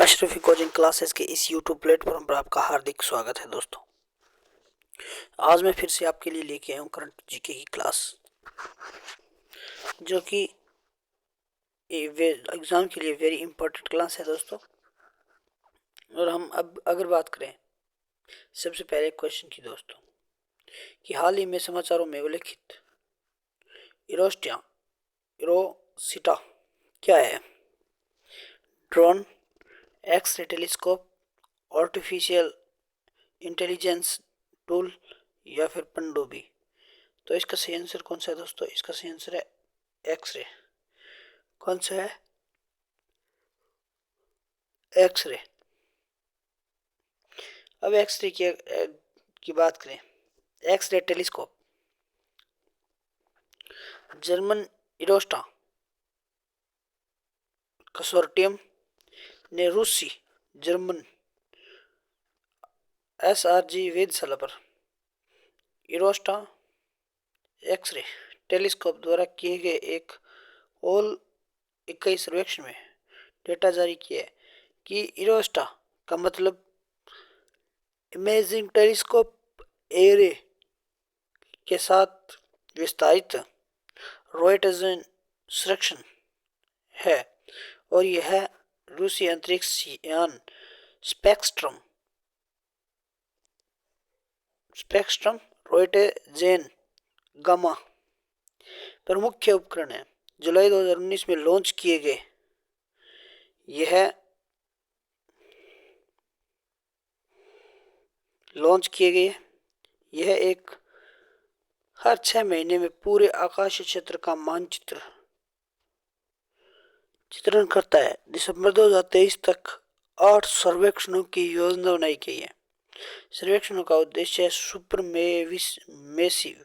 Ashrafi coaching classes के इस YouTube platform पर आपका हार्दिक स्वागत है दोस्तों। आज मैं फिर से आपके लिए लेके आया हूँ करंट जीके की क्लास, जो कि एग्ज़ाम के लिए वेरी इंपॉर्टेंट क्लास है दोस्तों। और हम अब अगर बात करें सबसे पहले क्वेश्चन की दोस्तों, कि हाल ही में समाचारों में उल्लेखित इरोसिटा क्या है? Drone, X ray telescope, artificial intelligence tool या फिर पनडुब्बी। तो इसका सही आंसर कौन सा है दोस्तों? इसका सही आंसर है एक्सरे। कौन सा है? एक्सरे। अब एक्सरे की बात करें, एक्सरे टेलीस्कोप जर्मन इरोस्टा कंसोर्टियम ने रूसी जर्मन SRG वेधशाला पर इरोस्टा एक्सरे टेलीस्कोप द्वारा किए गए एक ऑल 21 सर्वेक्षण में डेटा जारी किया है कि इरोस्टा का मतलब इमेजिंग टेलीस्कोप एरे के साथ विस्तारित रोटेशन संरक्षण है, और यह रूसी अंतरिक्ष यान स्पेक्ट्रम रोटेजेन गामा पर मुख्य उपकरण है। जुलाई 2019 में लॉन्च किए गए यह एक हर 6 महीने में पूरे आकाशीय क्षेत्र का चित्रण करता है। दिसंबर 2023 तक 8 सर्वेक्षणों की योजना बनाई गई है। सर्वेक्षणों का उद्देश्य सुपर मैसिव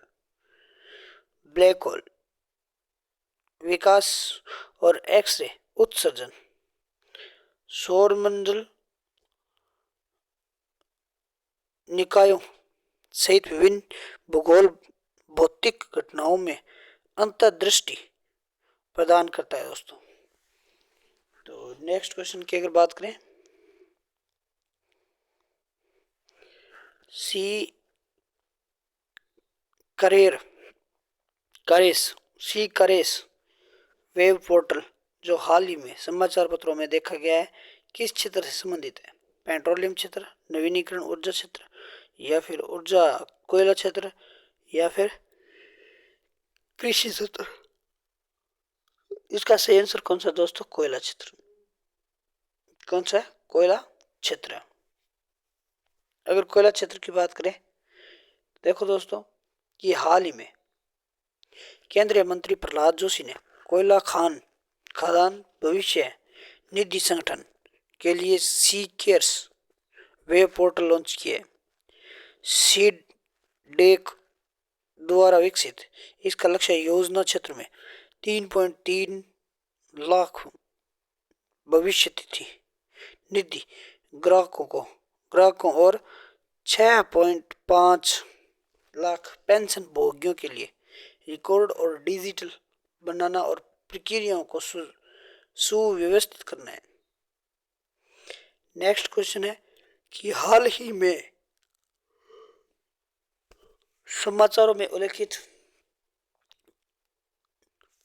ब्लैक होल विकास और एक्सरे उत्सर्जन, सौरमंडल निकायों सहित विभिन्न भूगोल भौतिक घटनाओं में अंतर्दृष्टि प्रदान करता है दोस्तों। तो नेक्स्ट क्वेश्चन की अगर बात करें, सी करेस वेब पोर्टल जो हाल ही में समाचार पत्रों में देखा गया है, किस क्षेत्र से संबंधित है? पेट्रोलियम क्षेत्र, नवीनीकरण ऊर्जा क्षेत्र, या फिर ऊर्जा कोयला क्षेत्र, या फिर कृषि क्षेत्र। इसका सही आंसर कौन सा दोस्तों? कोयला क्षेत्र। कौन सा है? कोयला क्षेत्र। अगर कोयला क्षेत्र की बात करें, देखो दोस्तों कि हाल ही में केंद्रीय मंत्री प्रहलाद जोशी ने कोयला खादान भविष्य निधि संगठन के लिए सी केयर्स वेब पोर्टल लॉन्च किए। सीड डेक द्वारा विकसित इसका लक्ष्य योजना क्षेत्र में 3.3 लाख भविष्य निधि ग्राहकों और 6.5 लाख पेंशन भोगियों के लिए रिकॉर्ड और डिजिटल बनाना और प्रक्रियाओं को सुव्यवस्थित करना है। नेक्स्ट क्वेश्चन है कि हाल ही में समाचारों में उल्लेखित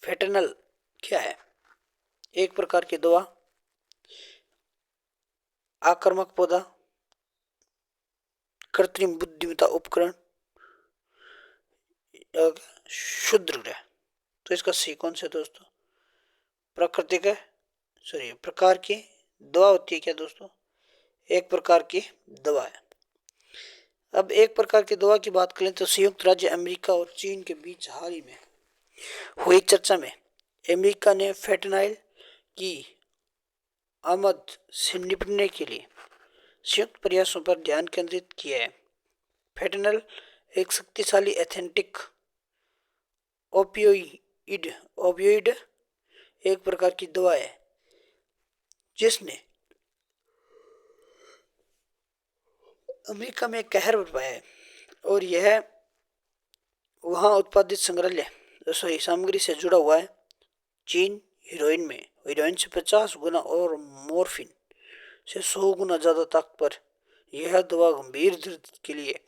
फेंटेनल क्या है? एक प्रकार की दवा, आक्रामक पौधा, कृत्रिम बुद्धिमत्ता उपकरण, क्षुद्र ग्रह। तो इसका सी कौन से दोस्तों? प्रकार की दवा होती है क्या दोस्तों? एक प्रकार की दवा है। अब एक प्रकार की दवा की बात करें तो संयुक्त राज्य अमेरिका और चीन के बीच हाल ही में हुई चर्चा में अमेरिका ने फेंटेनाइल की आमद से निपटने के लिए संयुक्त प्रयासों पर ध्यान केंद्रित किया है। फेंटेनाइल एक शक्तिशाली एथेंटिक ओपियोइड एक प्रकार की दवा है जिसने अमेरिका में कहर बरपाया है, और यह वहां उत्पादित संग्रहालय सामग्री से जुड़ा हुआ है। चीन हीरोइन से 50 गुना और मॉर्फिन से 100 गुना ज्यादा ताकत पर। यह दवा गंभीर दर्द के लिए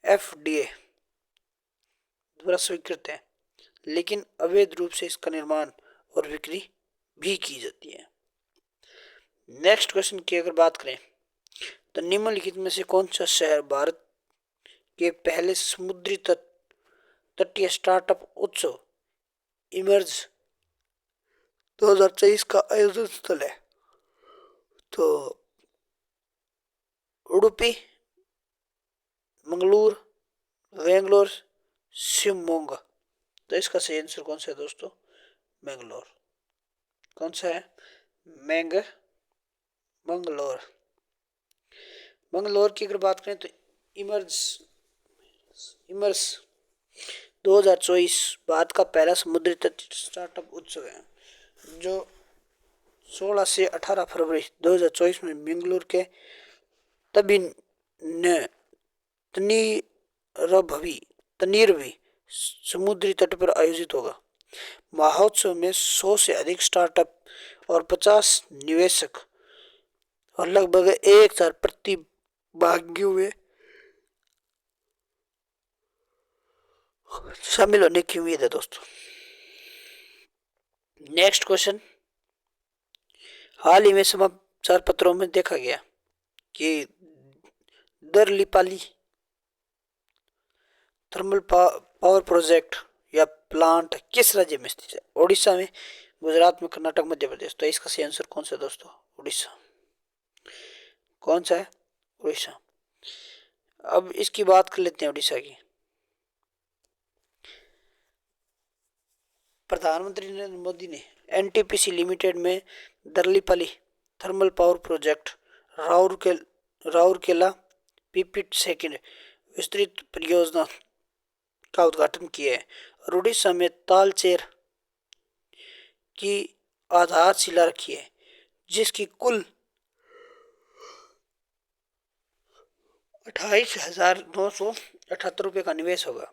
FDA द्वारा स्वीकृत है, लेकिन अवैध रूप से इसका निर्माण और बिक्री भी की जाती है। नेक्स्ट क्वेश्चन की अगर बात करें तो निम्नलिखित में से कौन सा शहर भारत के पहले समुद्री तटीय स्टार्टअप उत्सव इमर्ज 2023 का आयोजन स्थल है? तो उडुपी, मंगलूर, बेंगलोर, शिवमोगा। तो इसका सही आंसर कौन सा है दोस्तों? मैंगलोर। कौन सा है? मंगलोर। मंगलोर की अगर बात करें तो इमर्स 2024 भारत का पहला समुद्री तट स्टार्टअप उत्सव है, जो 16 से 18 फरवरी 2024 में बेंगलुरु के तनीरवी समुद्री तट पर आयोजित होगा। महोत्सव में 100 से अधिक स्टार्टअप और 50 निवेशक और लगभग 1000 प्रतिभागियों में शामिल होने की उम्मीद है दोस्तों। नेक्स्ट क्वेश्चन, हाल ही में समाचार पत्रों में देखा गया कि दरलीपाली थर्मल पावर प्रोजेक्ट या प्लांट किस राज्य में स्थित है? ओडिशा में, गुजरात में, कर्नाटक, मध्य प्रदेश। तो इसका सही आंसर कौन सा है दोस्तों? उड़ीसा। कौन सा है? उड़ीसा। अब इसकी बात कर लेते हैं उड़ीसा की। प्रधानमंत्री नरेंद्र मोदी ने NTPC लिमिटेड में Darlipali thermal power project Rourkela पीपीट सेकंड विस्तृत परियोजना का उद्घाटन किया है और उड़ीसा में तालचेर की आधारशिला रखी है, जिसकी कुल 28,978 रुपये का निवेश होगा।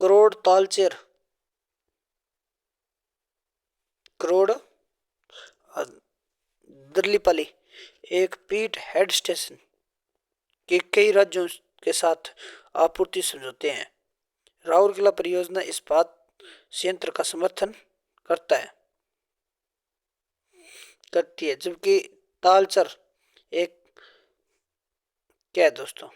करोड़ दरलीपाली एक पीट हेड स्टेशन के कई राज्यों के साथ आपूर्ति समझौते हैं। राउरकेला परियोजना इस्पात संयंत्र का समर्थन करती है, जबकि तालचर एक क्या है दोस्तों?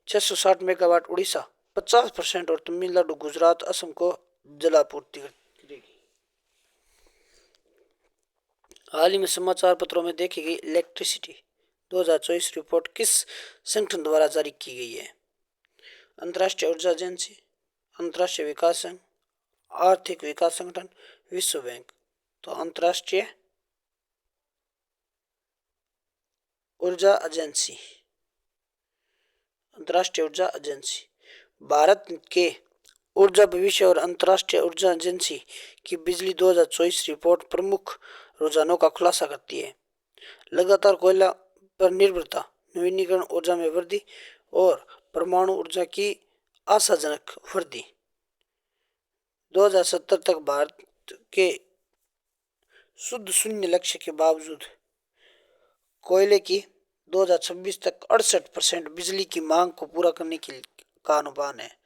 660 मेगावाट उड़ीसा 50% और तमिलनाडु, गुजरात, असम को जलापूर्ति करेगी। हाल ही में समाचार पत्रों में देखी गई इलेक्ट्रिसिटी 2024 रिपोर्ट किस संगठन द्वारा जारी की गई है? अंतर्राष्ट्रीय ऊर्जा एजेंसी, अंतर्राष्ट्रीय विकास संघ, आर्थिक विकास संगठन, विश्व बैंक। तो अंतर्राष्ट्रीय ऊर्जा एजेंसी। अंतर्राष्ट्रीय ऊर्जा एजेंसी भारत के ऊर्जा भविष्य और अंतर्राष्ट्रीय ऊर्जा एजेंसी की बिजली 2024 रिपोर्ट प्रमुख रुझानों का खुलासा करती है। लगातार कोयला पर निर्भरता, नवीनीकरण ऊर्जा में वृद्धि और परमाणु ऊर्जा की आशाजनक वृद्धि। 2070 तक भारत के शुद्ध शून्य लक्ष्य के बावजूद कोयले की 2026 तक 68% बिजली की मांग को पूरा करने का अनुमान है।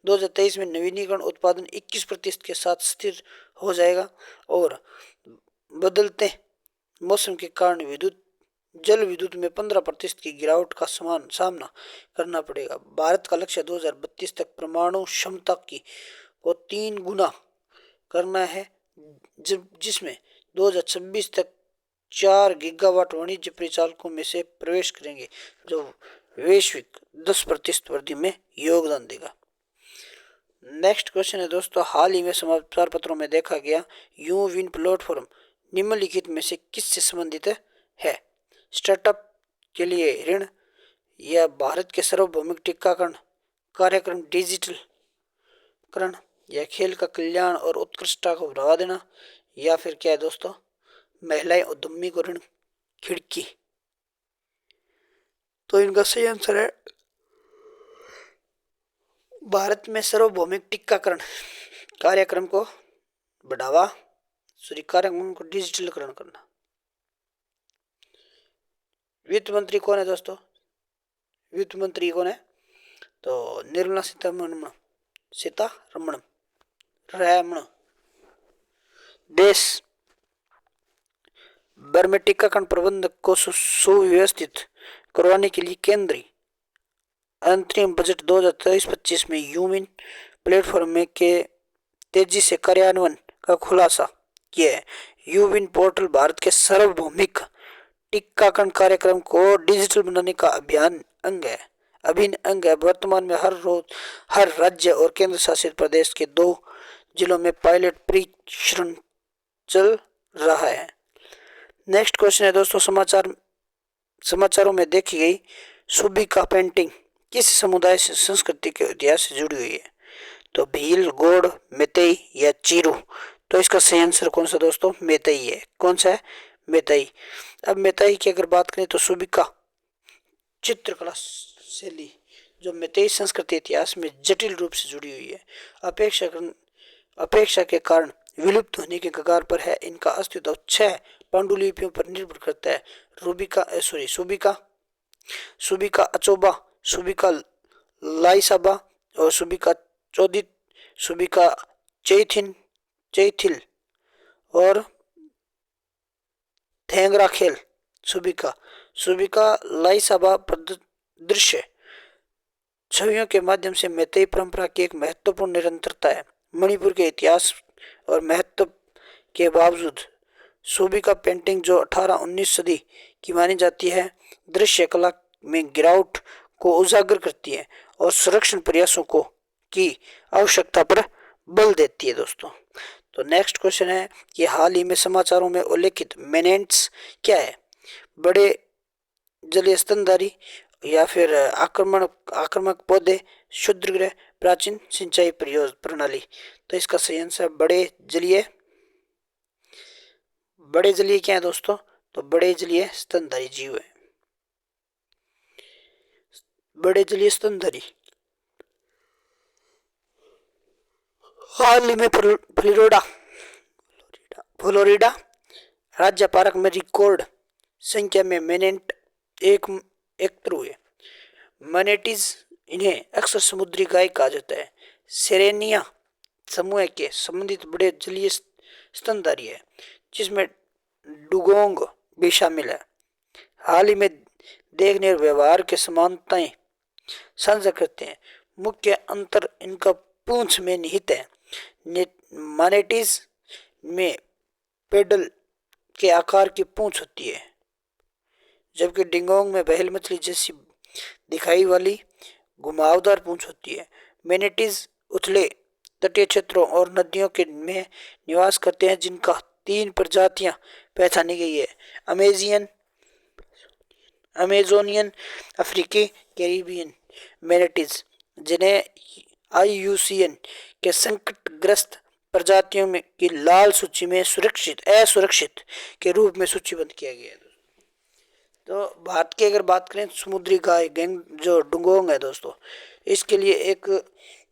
2023 में नवीनीकरण उत्पादन 21% के साथ स्थिर हो जाएगा और बदलते मौसम के कारण जल विद्युत में 15% की गिरावट का सामना करना पड़ेगा। भारत का लक्ष्य 2032 तक परमाणु क्षमता को 3 गुना करना है, जिसमें 2026 तक 4 गीगावाट वाणिज्य परिचालकों में से प्रवेश करेंगे, जो वैश्विक 10% वृद्धि में योगदान देगा। नेक्स्ट क्वेश्चन है दोस्तों, हाल ही में समाचार पत्रों में देखा गया यू विन प्लेटफॉर्म निम्नलिखित में से किससे संबंधित है? स्टार्टअप के लिए ऋण, या भारत के सार्वभौमिक टीकाकरण कार्यक्रम डिजिटलकरण, या खेल का कल्याण और उत्कृष्टता को बढ़ावा देना, या फिर क्या है दोस्तों? महिलाएं उद्यमी को ऋण खिड़की। तो इनका सही आंसर है भारत में सार्वभौमिक टीकाकरण कार्यक्रम को बढ़ावा सॉरी कार्यान्वयन को डिजिटलीकरण करना। वित्त मंत्री कौन है दोस्तों? वित्त मंत्री कौन है? तो निर्मला सीतारमण। सीतारमण रमण। देश भर में टीकाकरण प्रबंधक को सुव्यवस्थित करवाने के लिए केंद्रीय अंतरिम बजट 2023-25 में यूमिन प्लेटफॉर्म में के तेजी से कार्यान्वयन का खुलासा किया है। यूविन पोर्टल भारत के सार्वभौमिक टीकाकरण कार्यक्रम को डिजिटल बनाने का अभिन्न अंग है। वर्तमान में हर राज्य और केंद्र शासित प्रदेश के 2 जिलों में पायलट परीक्षण चल रहा है। नेक्स्ट क्वेश्चन है दोस्तों, समाचारों में देखी गई सुबिका पेंटिंग किस समुदाय से संस्कृति के इतिहास से जुड़ी हुई है? तो भील, गोंड, मैतेई या चीरू? तो इसका सही आंसर कौन सा दोस्तों? मैतेई है। कौन सा है? मैतेई। अब मैतेई की अगर बात करें तो सुबिका चित्रकला शैली जो मैतेई संस्कृति इतिहास में जटिल रूप से जुड़ी हुई है, अपेक्षा के कारण विलुप्त होने के कगार पर है। इनका अस्तित्व 6 पांडुलिपियों पर निर्भर करता है। सुबिका अचोबा, सुबिका लाइसाबा और सुबिका चौदित, सुबिका चैथिल और थेंगरा खेल। सुबिका लाइसाबा दृश्य छवियों के माध्यम से मैतेई परंपरा की एक महत्वपूर्ण निरंतरता है। मणिपुर के इतिहास और महत्व के बावजूद सुबिका पेंटिंग जो 18-19 सदी की मानी जाती है, दृश्य कला में गिरावट को उजागर करती है और संरक्षण प्रयासों की आवश्यकता पर बल देती है दोस्तों। तो नेक्स्ट क्वेश्चन है कि हाल ही में समाचारों में उल्लेखित मेनेंट्स क्या है? बड़े जलीय स्तनधारी या फिर आक्रामक पौधे, क्षुद्रग्रह, प्राचीन सिंचाई प्रणाली? तो इसका सही आंसर बड़े जलीय क्या है दोस्तों? तो बड़े जलीय स्तनधारी जीव है। बड़े जलीय स्तनधारी। हाल ही में फ्लोरिडा राज्य पार्क में रिकॉर्ड संख्या में मेनेंट एकत्र हुए। मैनेटीज इन्हें अक्सर समुद्री गाय कहा जाता है। सेरेनिया समूह के संबंधित बड़े जलीय स्तनधारी है जिसमें डुगोंग भी शामिल है। हाल ही में देखने और व्यवहार के समानताएं साझा करते हैं। मुख्य अंतर इनका पूंछ में निहित है। मैनेटीज में पेडल के आकार की पूंछ होती है, जबकि डिगोंग में व्हेल मछली जैसी दिखाई वाली घुमावदार पूंछ होती है। मैनेटीज उथले तटीय क्षेत्रों और नदियों के में निवास करते हैं, जिनका 3 प्रजातियां पहचानी गई है। अमेजोनियन, अफ्रीकी, कैरिबियन मैनेटीज, जिन्हें IUCN के संकटग्रस्त प्रजातियों में की लाल सूची में असुरक्षित के रूप में सूचीबद्ध किया गया है। तो भारत की अगर बात करें समुद्री गाय जो डुगोंग है दोस्तों, इसके लिए एक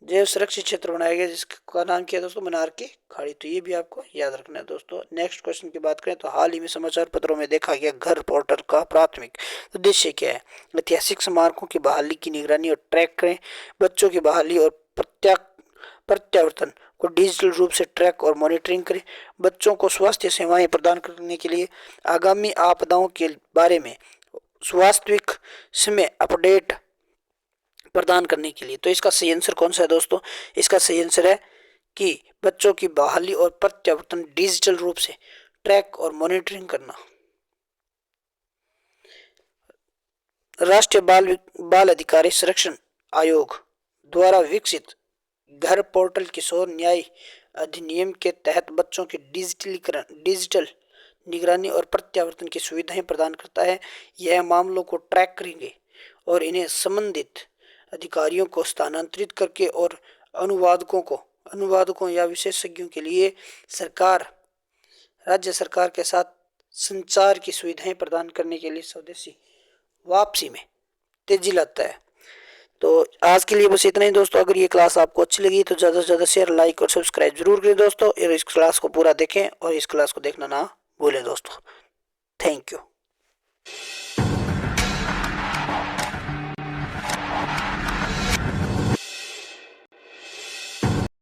जैव सुरक्षित क्षेत्र बनाया गया जिसका नाम क्या है दोस्तों? मन्नार खाड़ी। तो ये भी आपको याद रखना है दोस्तों। नेक्स्ट क्वेश्चन की बात करें तो हाल ही में समाचार पत्रों में देखा गया घर पोर्टल का प्राथमिक उद्देश्य क्या है? ऐतिहासिक स्मारकों की बहाली की निगरानी और ट्रैक करें। बच्चों की बहाली और प्रत्यावर्तन को डिजिटल रूप से ट्रैक और मॉनिटरिंग करें। बच्चों को स्वास्थ्य सेवाएं प्रदान करने के लिए आगामी आपदाओं के बारे में वास्तविक समय अपडेट प्रदान करने के लिए। तो इसका सही आंसर कौन सा है दोस्तों? इसका सही आंसर है कि बच्चों की बहाली और प्रत्यावर्तन डिजिटल रूप से ट्रैक और मॉनिटरिंग करना। राष्ट्रीय बाल अधिकार संरक्षण आयोग द्वारा विकसित घर पोर्टल किशोर न्याय अधिनियम के तहत बच्चों की डिजिटल निगरानी और प्रत्यावर्तन की सुविधाएं प्रदान करता है। यह मामलों को ट्रैक करेंगे और इन्हें संबंधित अधिकारियों को स्थानांतरित करके और अनुवादकों या विशेषज्ञों के लिए राज्य सरकार के साथ संचार की सुविधाएं प्रदान करने के लिए स्वदेशी वापसी में तेजी लाता है। तो आज के लिए बस इतना ही दोस्तों। अगर ये क्लास आपको अच्छी लगी तो ज़्यादा से ज़्यादा शेयर, लाइक और सब्सक्राइब जरूर करें दोस्तों। और इस क्लास को पूरा देखें और इस क्लास को देखना ना भूलें दोस्तों।